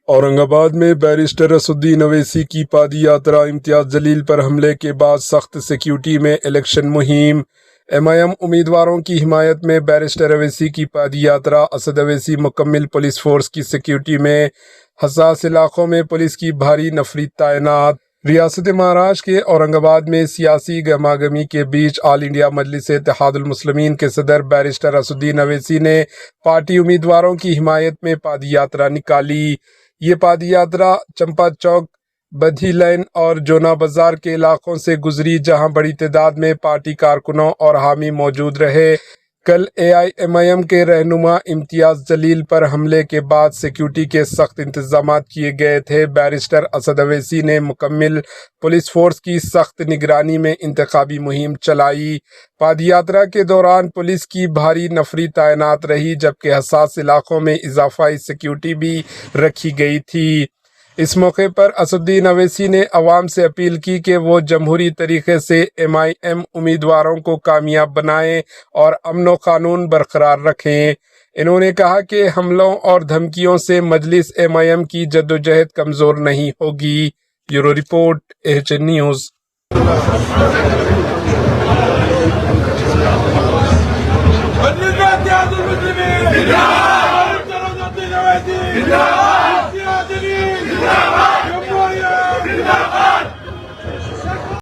اورنگ آباد میں بیرسٹر اسدالدین اویسی کی پادی یاترا امتیاز جلیل پر حملے کے بعد سخت سیکیورٹی میں الیکشن مہم۔ ایم امیدواروں کی حمایت میں بیرسٹر اویسی کی پادی یاترا۔ اسد اویسی مکمل پولیس فورس کی سیکیورٹی میں، حساس علاقوں میں پولیس کی بھاری نفری تعینات۔ ریاست مہاراشٹر کے اورنگ آباد میں سیاسی گہما گہمی کے بیچ آل انڈیا مجلس اتحاد المسلمین کے صدر بیرسٹر اسدالدین اویسی نے پارٹی امیدواروں کی حمایت میں پادی یاترا نکالی۔ یہ پادی یاترا چمپا چوک، بدھی لین اور جونا بازار کے علاقوں سے گزری، جہاں بڑی تعداد میں پارٹی کارکنوں اور حامی موجود رہے۔ کل ایم کے رہنما امتیاز جلیل پر حملے کے بعد سیکیورٹی کے سخت انتظامات کیے گئے تھے۔ بیرسٹر اسد اویسی نے مکمل پولیس فورس کی سخت نگرانی میں انتخابی مہم چلائی۔ پادی یاترا کے دوران پولیس کی بھاری نفری تعینات رہی، جبکہ حساس علاقوں میں اضافی سیکیورٹی بھی رکھی گئی تھی۔ اس موقع پر اسدالدین اویسی نے عوام سے اپیل کی کہ وہ جمہوری طریقے سے ایم امیدواروں کو کامیاب بنائیں اور امن و قانون برقرار رکھیں۔ انہوں نے کہا کہ حملوں اور دھمکیوں سے مجلس ایم کی جدوجہد کمزور نہیں ہوگی۔ Bureau report, AHN news. مجلس اتحاد المسلمین